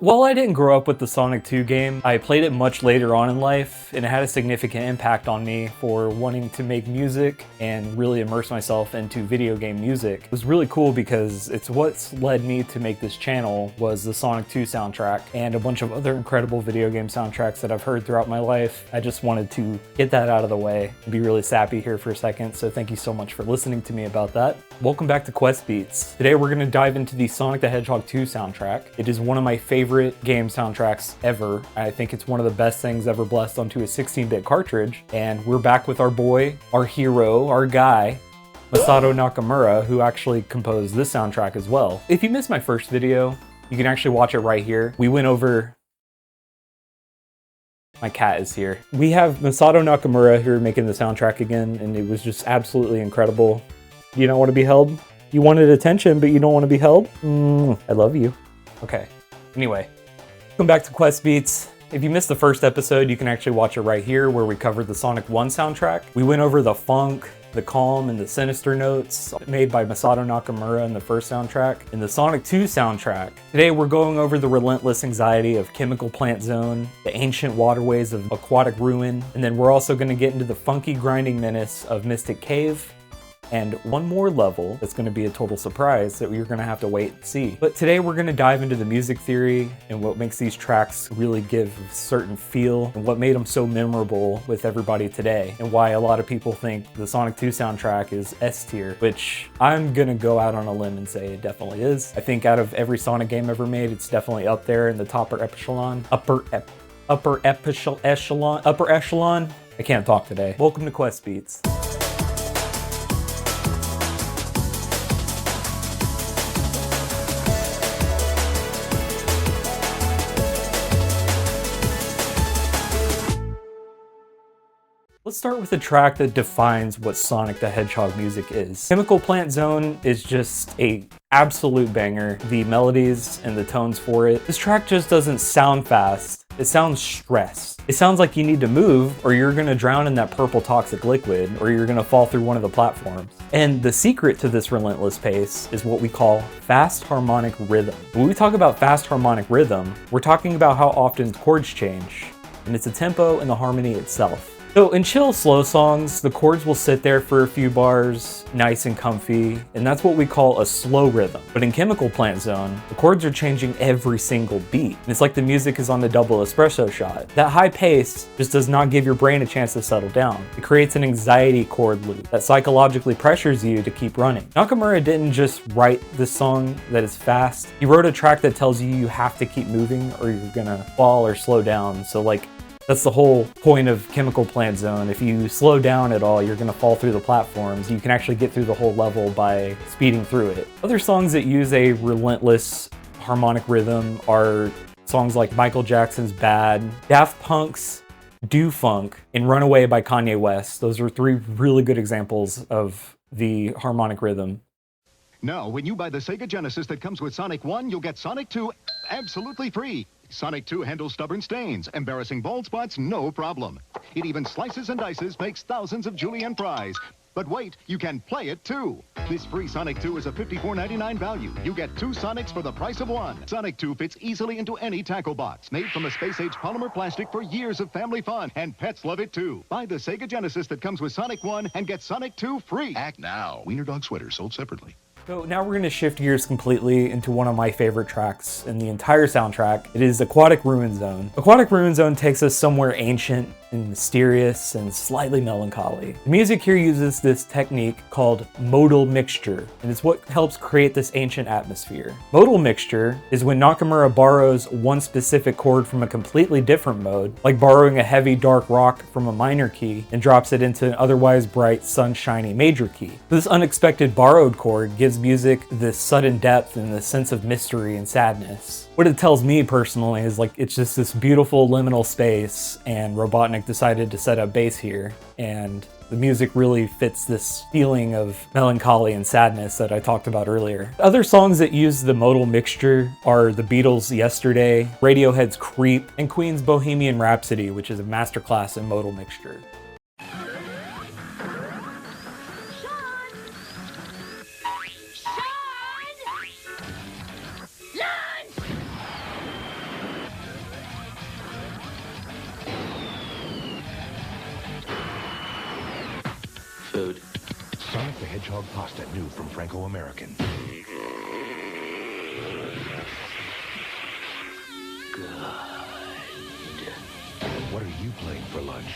While I didn't grow up with the Sonic 2 game, I played it much later on in life, and it had a significant impact on me for wanting to make music and really immerse myself into video game music. It was really cool because it's what's led me to make this channel was the Sonic 2 soundtrack and a bunch of other incredible video game soundtracks that I've heard throughout my life. I just wanted to get that out of the way and be really sappy here for a second, so thank you so much for listening to me about that. Welcome back to Quest Beats. Today we're going to dive into the Sonic the Hedgehog 2 soundtrack. It is one of my favorite game soundtracks ever. I think it's one of the best things ever blessed onto a 16-bit cartridge, and we're back with our boy, our hero, our guy, Masato Nakamura, who actually composed this soundtrack as well. If you missed my first video, you can actually watch it right here. We went over... My cat is here. We have Masato Nakamura here making the soundtrack again, and it was just absolutely incredible. You don't want to be held? You wanted attention, but you don't want to be held? I love you. Okay. Anyway, welcome back to Quest Beats. If you missed the first episode, you can actually watch it right here where we covered the Sonic 1 soundtrack. We went over the funk, the calm, and the sinister notes made by Masato Nakamura in the first soundtrack. In the Sonic 2 soundtrack, today we're going over the relentless anxiety of Chemical Plant Zone, the ancient waterways of Aquatic Ruin, and then we're also going to get into the funky grinding menace of Mystic Cave, and one more level that's going to be a total surprise that you're going to have to wait and see. But today we're going to dive into the music theory and what makes these tracks really give a certain feel and what made them so memorable with everybody today, and why a lot of people think the Sonic 2 soundtrack is S tier, which I'm going to go out on a limb and say it definitely is. I think out of every Sonic game ever made, it's definitely up there in the upper echelon. I can't talk today. Welcome to Quest Beats. Let's start with a track that defines what Sonic the Hedgehog music is. Chemical Plant Zone is just a absolute banger. The melodies and the tones for it. This track just doesn't sound fast. It sounds stressed. It sounds like you need to move or you're gonna drown in that purple toxic liquid or you're gonna fall through one of the platforms. And the secret to this relentless pace is what we call fast harmonic rhythm. When we talk about fast harmonic rhythm, we're talking about how often chords change, and it's the tempo and the harmony itself. So in chill, slow songs, the chords will sit there for a few bars, nice and comfy, and that's what we call a slow rhythm. But in Chemical Plant Zone, the chords are changing every single beat. And it's like the music is on the double espresso shot. That high pace just does not give your brain a chance to settle down. It creates an anxiety chord loop that psychologically pressures you to keep running. Nakamura didn't just write this song that is fast. He wrote a track that tells you have to keep moving or you're gonna fall or slow down. So like, that's the whole point of Chemical Plant Zone. If you slow down at all, you're gonna fall through the platforms. You can actually get through the whole level by speeding through it. Other songs that use a relentless harmonic rhythm are songs like Michael Jackson's Bad, Daft Punk's Do Funk, and Runaway by Kanye West. Those are three really good examples of the harmonic rhythm. Now, when you buy the Sega Genesis that comes with Sonic 1, you'll get Sonic 2 absolutely free. Sonic 2 handles stubborn stains, embarrassing bald spots, no problem. It even slices and dices, makes thousands of julienne fries. But wait, you can play it too. This free Sonic 2 is a $54.99 value. You get 2 Sonics for the price of 1. Sonic 2 fits easily into any tackle box. Made from a space-age polymer plastic for years of family fun, and pets love it too. Buy the Sega Genesis that comes with Sonic 1 and get Sonic 2 free. Act now. Wiener Dog Sweater sold separately. So now we're going to shift gears completely into one of my favorite tracks in the entire soundtrack. It is Aquatic Ruin Zone. Aquatic Ruin Zone takes us somewhere ancient and mysterious and slightly melancholy. The music here uses this technique called modal mixture, and it's what helps create this ancient atmosphere. Modal mixture is when Nakamura borrows one specific chord from a completely different mode, like borrowing a heavy dark rock from a minor key and drops it into an otherwise bright sunshiny major key. This unexpected borrowed chord gives music this sudden depth and this sense of mystery and sadness. What it tells me personally is like it's just this beautiful liminal space, and Robotnik decided to set up bass here, and the music really fits this feeling of melancholy and sadness that I talked about earlier. Other songs that use the modal mixture are the Beatles' Yesterday, Radiohead's Creep, and Queen's Bohemian Rhapsody, which is a masterclass in modal mixture. Hedgehog pasta new from Franco-American. What are you playing for lunch?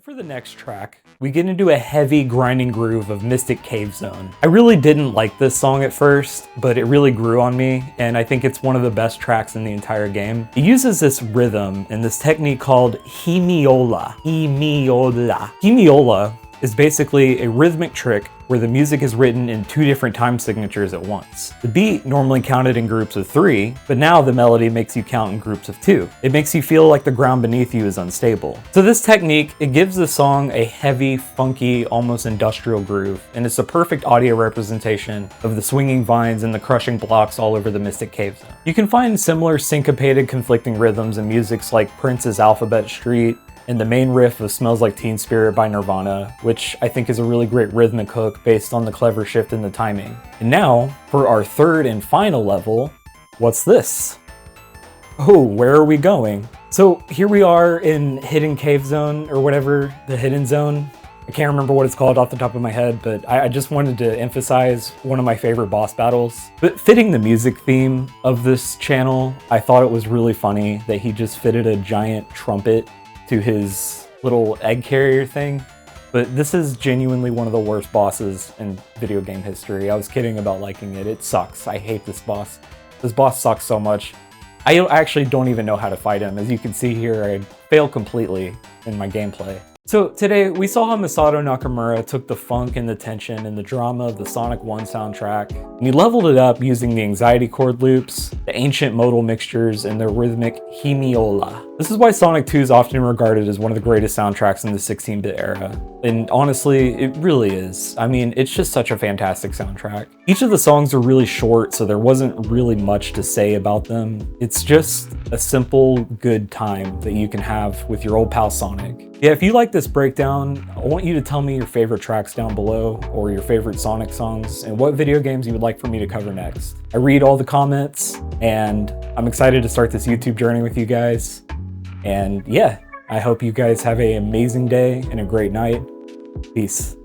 For the next track, we get into a heavy grinding groove of Mystic Cave Zone. I really didn't like this song at first, but it really grew on me, and I think it's one of the best tracks in the entire game. It uses this rhythm and this technique called hemiola. Hemiola is basically a rhythmic trick where the music is written in 2 different time signatures at once. The beat normally counted in groups of 3, but now the melody makes you count in groups of 2. It makes you feel like the ground beneath you is unstable. So this technique, it gives the song a heavy, funky, almost industrial groove, and it's a perfect audio representation of the swinging vines and the crushing blocks all over the Mystic Cave Zone. You can find similar syncopated, conflicting rhythms in musics like Prince's Alphabet Street, and the main riff of Smells Like Teen Spirit by Nirvana, which I think is a really great rhythmic hook based on the clever shift in the timing. And now, for our third and final level, what's this? Oh, where are we going? So here we are in Hidden Cave Zone, or whatever, the Hidden Zone. I can't remember what it's called off the top of my head, but I just wanted to emphasize one of my favorite boss battles. But fitting the music theme of this channel, I thought it was really funny that he just fitted a giant trumpet to his little egg carrier thing. But this is genuinely one of the worst bosses in video game history. I was kidding about liking it. It sucks. I hate this boss. This boss sucks so much. I actually don't even know how to fight him. As you can see here, I fail completely in my gameplay. So today, we saw how Masato Nakamura took the funk and the tension and the drama of the Sonic 1 soundtrack, and he leveled it up using the anxiety chord loops, the ancient modal mixtures, and the rhythmic hemiola. This is why Sonic 2 is often regarded as one of the greatest soundtracks in the 16-bit era. And honestly, it really is. I mean, it's just such a fantastic soundtrack. Each of the songs are really short, so there wasn't really much to say about them. It's just a simple, good time that you can have with your old pal Sonic. Yeah, if you like this breakdown, I want you to tell me your favorite tracks down below, or your favorite Sonic songs, and what video games you would like for me to cover next. I read all the comments, and I'm excited to start this YouTube journey with you guys. And yeah, I hope you guys have an amazing day and a great night. Peace.